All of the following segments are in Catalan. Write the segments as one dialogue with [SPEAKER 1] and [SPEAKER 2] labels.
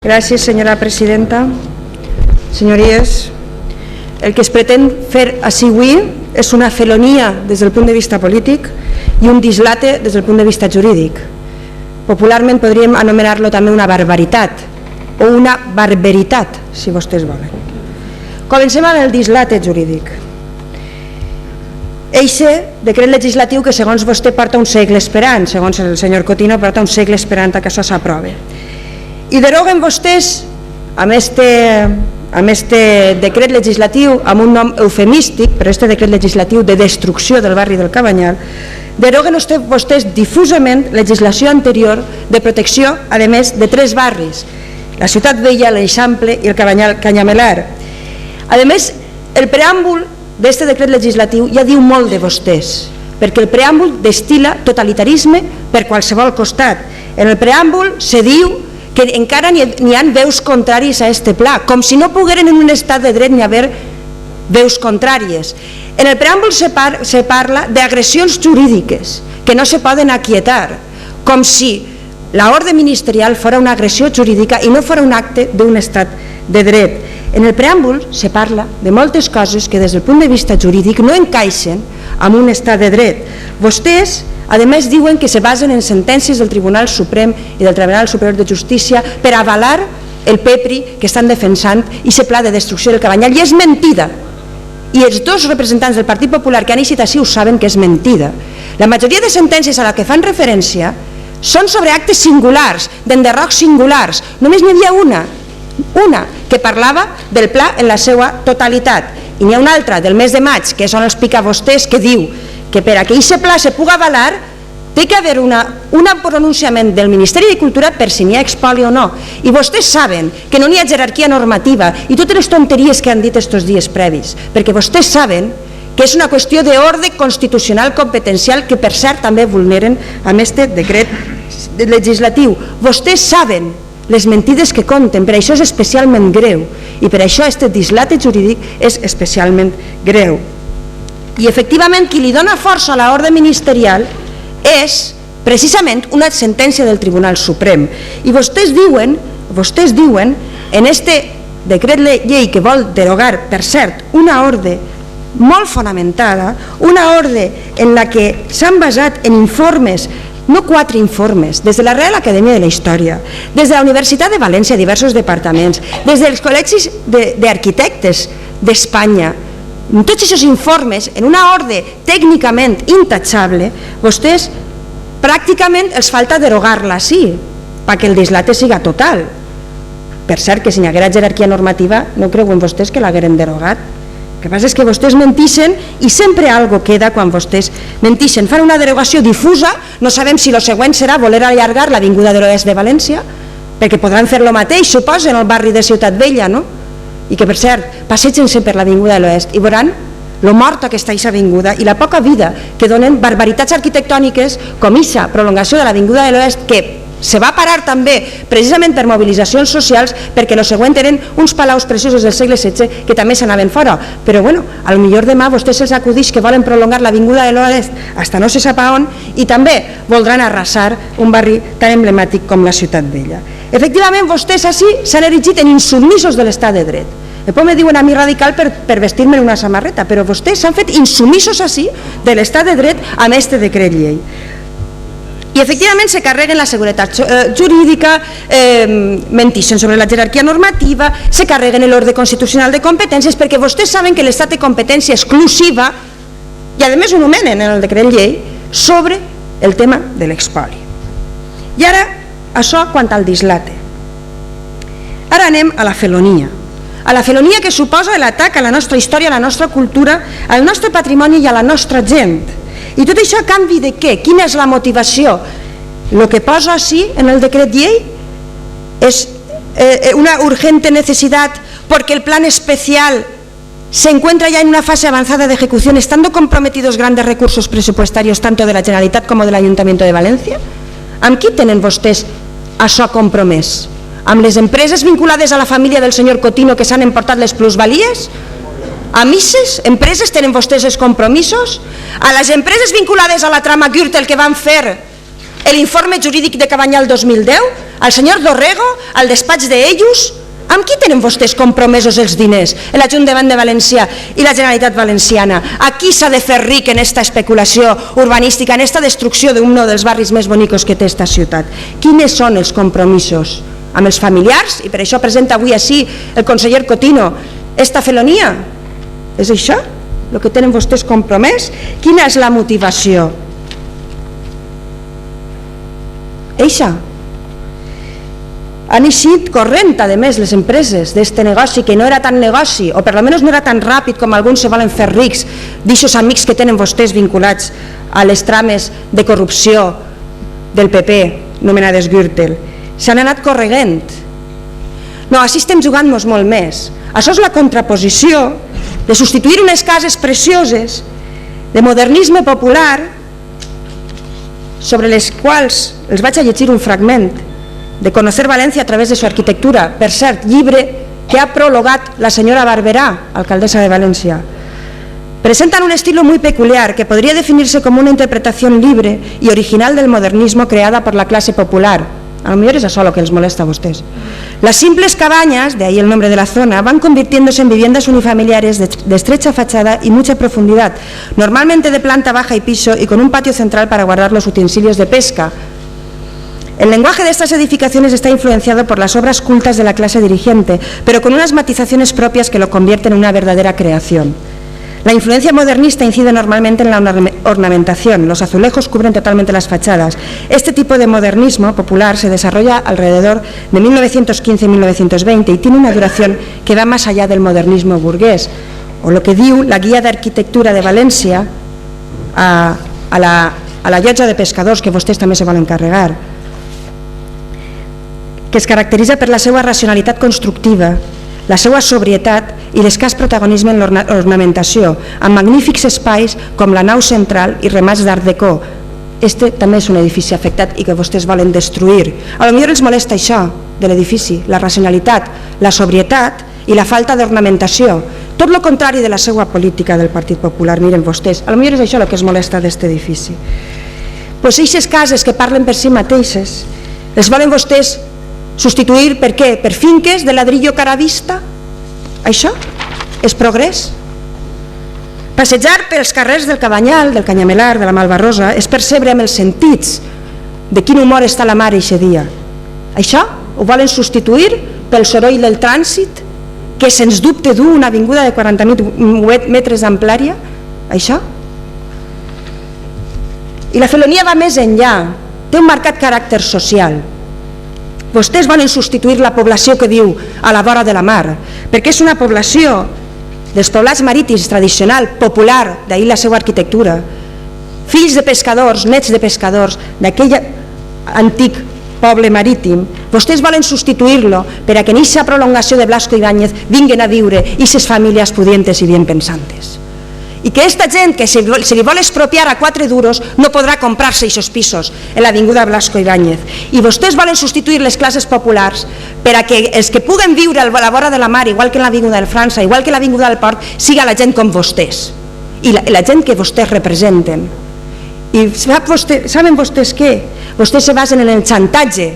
[SPEAKER 1] Gràcies, senyora presidenta. Senyories, el que es pretén fer així avui és una felonia des del punt de vista polític i un dislate des del punt de vista jurídic. Popularment podríem anomenar-lo també una barbaritat o una barbaritat, si vostès volen. Comencem amb el dislate jurídic. Eixe decret legislatiu que segons vostè porta un segle esperant, segons el senyor Cotino porta un segle esperant que això s'aprove. I deroguen vostès amb este decret legislatiu amb un nom eufemístic, però este decret legislatiu de destrucció del barri del Cabanyal, deroguen vostès difusament legislació anterior de protecció, a més, de 3 barris, la Ciutat Vella, l'Eixample i el Cabanyal Canyamelar. A més, el preàmbul d'aquest decret legislatiu ja diu molt de vostès, perquè el preàmbul destila totalitarisme per qualsevol costat. En el preàmbul se diu que encara n'hi ha veus contràries a este pla, com si no pogueren en un estat de dret n'hi haver veus contràries. En el preàmbul se parla d'agressions jurídiques que no se poden aquietar, com si l'ordre ministerial fora una agressió jurídica i no fora un acte d'un estat de dret. En el preàmbul se parla de moltes coses que des del punt de vista jurídic no encaixen amb un estat de dret. Vostès, a més, diuen que se basen en sentències del Tribunal Suprem i del Tribunal Superior de Justícia per avalar el PEPRI que estan defensant i aquest pla de destrucció del Cabanyal, i és mentida. I els dos representants del Partit Popular que han eixit així ho saben que és mentida. La majoria de sentències a la que fan referència són sobre actes singulars, d'enderrocs singulars. Només n'hi havia una que parlava del pla en la seva totalitat, i n'hi ha una altra del mes de maig, que és on els pica a vostès, que diu que per a que aquest pla se pugui avalar té que haver un pronunciament del Ministeri de Cultura per si n'hi ha expoli o no, i vostès saben que no n'hi ha jerarquia normativa i totes les tonteries que han dit estos dies previs, perquè vostès saben que és una qüestió d'ordre constitucional competencial que per cert també vulneren amb este decret legislatiu. Vostès saben les mentides que compten, per això és especialment greu, i per això este dislate jurídic és especialment greu. I efectivament qui li dona força a l'ordre ministerial és precisament una sentència del Tribunal Suprem, i vostès diuen en este decret llei que vol derogar, per cert, una ordre molt fonamentada, una ordre en la que s'han basat en informes, no 4 informes, des de la Real Acadèmia de la Història, des de la Universitat de València, diversos departaments, des dels col·legis d'arquitectes d'Espanya. Tots aquests informes, en una ordre tècnicament intatxable, vostès pràcticament els falta derogar-la, sí, perquè el dislate siga total. Per cert, que si n'hi haguera jerarquia normativa, no creuen vostès que l'hagueren derogat. El que passa és que vostès mentixen i sempre algo queda quan vostès mentixen. Fan una derogació difusa, no sabem si el següent serà voler allargar l'Avinguda de l'Oest de València, perquè podran fer el mateix, suposa, en el barri de Ciutat Vella, no? I que, per cert, passegen-se per l'Avinguda de l'Oest i veuran lo morta que està aquesta avinguda i la poca vida que donen barbaritats arquitectòniques com aquesta prolongació de l'Avinguda de l'Oest, que se va parar també precisament per mobilitzacions socials, perquè el següent eren uns palaus preciosos del segle XVI que també s'anaven fora, però bueno, al millor demà vostès se'ls acudix que volen prolongar l'Avinguda de l'Oest hasta no se sap on, i també voldran arrasar un barri tan emblemàtic com la Ciutat Vella. Efectivament, vostès així s'han erigit en insubmisos de l'estat de dret. Després me diuen a mi radical per vestir-me una samarreta, però vostès s'han fet insubmisos així de l'estat de dret amb este decret llei. I efectivament se carreguen la seguretat jurídica, mentixen sobre la jerarquia normativa, se carreguen l'ordre constitucional de competències, perquè vostès saben que l'estat de competència exclusiva, i a més ho nomenen en el decret llei, sobre el tema de l'expoli. I ara, això quant al dislate. Ara anem a la felonia. A la felonia que suposa l'atac a la nostra història, a la nostra cultura, al nostre patrimoni i a la nostra gent. I tot això a canvi de què? Quina és la motivació? El que posa així en el decret llei és una urgente necesidad porque el plan especial se encuentra ya en una fase avanzada de ejecución, estando comprometidos grandes recursos presupuestarios tanto de la Generalitat como del Ayuntamiento de València. Amb qui tenen vostès això compromès? Amb les empreses vinculades a la família del senyor Cotino que s'han emportat les plusvalies? A aquestes empreses tenen vostès els compromisos? A les empreses vinculades a la trama Gürtel que van fer l'informe jurídic de Cabanyal 2010, al senyor Dorrego, al despatx d'ells. Amb qui tenen vostès compromesos els diners? L'Ajuntament de València i la Generalitat Valenciana. A qui s'ha de fer ric en esta especulació urbanística, en esta destrucció d'un dels barris més bonicos que té esta ciutat? Quins són els compromisos? Amb els familiars? I per això presenta avui així el conseller Cotino esta felonia. És això el que tenen vostès compromès? Quina és la motivació? Eixa. Han eixit corrent, a més, les empreses d'este negoci, que no era tan negoci, o per almenys no era tan ràpid com alguns se volen fer rics, d'aixos amics que tenen vostès vinculats a les trames de corrupció del PP, nomenades Gürtel. S'han anat corregent. No, així estem jugant-nos molt més. Això és la contraposició de substituir unes cases precioses de modernisme popular, sobre les quals els vaig a llegir un fragment de Conocer Valencia a través de su arquitectura, per cert, llibre que ha prologat la senyora Barberà, alcaldesa de València. Presentan un estilo muy peculiar que podría definirse como una interpretación libre y original del modernismo creada por la clase popular. A lo mejor es eso lo que les molesta a ustedes. Las simples cabañas, de ahí el nombre de la zona, van convirtiéndose en viviendas unifamiliares de estrecha fachada y mucha profundidad, normalmente de planta baja y piso y con un patio central para guardar los utensilios de pesca. El lenguaje de estas edificaciones está influenciado por las obras cultas de la clase dirigente, pero con unas matizaciones propias que lo convierten en una verdadera creación. La influencia modernista incide normalmente en la ornamentación. Los azulejos cubren totalmente las fachadas. Este tipo de modernismo popular se desarrolla alrededor de 1915 y 1920 y tiene una duración que va más allá del modernismo burgués, o lo que diu la Guia d'Arquitectura de València a la llotja de pescadors, que vostès també se volen encarregar, que es caracteritza per la seva racionalitat constructiva, la seva sobrietat i l'escàs protagonisme en l'ornamentació, amb magnífics espais com la nau central i remats d'art déco. Este també és un edifici afectat i que vostès volen destruir. A lo millor els molesta això de l'edifici, la racionalitat, la sobrietat i la falta d'ornamentació. Tot el contrari de la seva política del Partit Popular, miren vostès. A lo millor és això el que els molesta d'aquest edifici. Pues aquestes cases que parlen per si mateixes, les volen vostès substituir per què? Per finques de ladrillo caravista? Això és progrés? Passejar pels carrers del Cabanyal, del Canyamelar, de la Malvarrosa és percebre amb els sentits de quin humor està la mar eixe dia. Això ho volen substituir pel soroll del trànsit, que sens dubte du una avinguda de 40.000 metres d'amplària? Això? I la felonia va més enllà, té un marcat caràcter social. Vostès volen substituir la població que viu a la vora de la mar, perquè és una població dels poblats marítims tradicional, popular, d'ahir la seva arquitectura, fills de pescadors, nets de pescadors, d'aquell antic poble marítim. Vostès volen substituir-lo per a que en aquesta prolongació de Blasco Ibáñez vinguen a viure aquestes famílies pudientes i bien pensantes. I que aquesta gent que se li vol expropiar a 4 duros no podrà comprar-se aquests pisos en l'avinguda Blasco Ibáñez. I vostès volen substituir les classes populars per a que els que puguen viure a la vora de la mar, igual que en l'avinguda de França, igual que en l'avinguda del Port, siga la gent com vostès i la gent que vostès representen. I saben vostès què? Vostès se basen en el xantatge,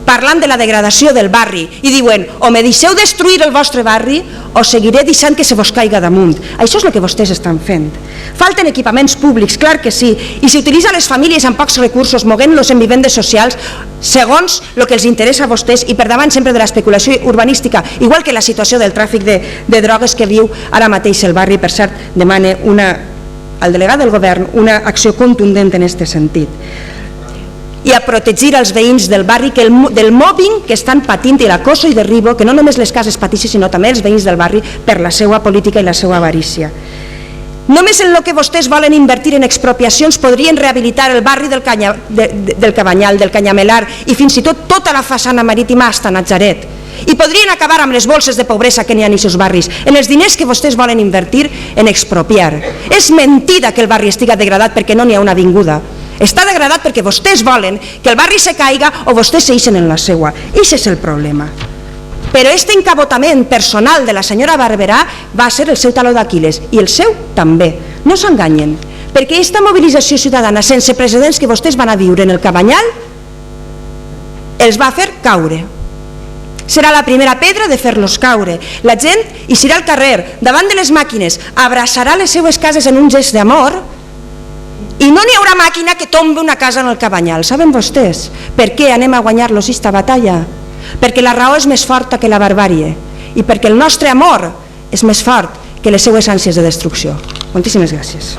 [SPEAKER 1] parlant de la degradació del barri i diuen o me deixeu destruir el vostre barri o seguiré deixant que se vos caiga damunt. Això és el que vostès estan fent. Falten equipaments públics, clar que sí, i s'utilitza les famílies amb pocs recursos moguent-los en vivendes socials segons el que els interessa a vostès i per davant sempre de l'especulació urbanística, igual que la situació del tràfic de drogues que viu ara mateix el barri. Per cert, demana al delegat del govern una acció contundent en aquest sentit i a protegir els veïns del barri del mobbing que estan patint i l'acoso i derribo que no només les cases patissin sinó també els veïns del barri per la seva política i la seva avarícia. Només en el que vostès volen invertir en expropiacions podrien rehabilitar el barri del Cabanyal, del Canyamelar i fins i tot tota la façana marítima hasta Natzaret. I podrien acabar amb les bolses de pobresa que n'hi ha en aquests barris, en els diners que vostès volen invertir en expropiar. És mentida que el barri estigui degradat perquè no n'hi ha una avinguda. Està degradat perquè vostès volen que el barri se caiga o vostès s'eixen en la seua. Això és el problema. Però aquest encabotament personal de la senyora Barberà va ser el seu taló d'Aquil·les i el seu també. No s'enganyen. perquè aquesta mobilització ciutadana sense precedents que vostès van a viure en el Cabanyal els va fer caure. Serà la primera pedra de fer-los caure. La gent hi serà al carrer, davant de les màquines, abraçarà les seues cases en un gest d'amor i no n'hi haurà màquina que tombi una casa en el Cabanyal. Saben vostès per què anem a guanyar-los esta batalla? Perquè la raó és més forta que la barbàrie i perquè el nostre amor és més fort que les seues ànsies de destrucció. Moltíssimes gràcies.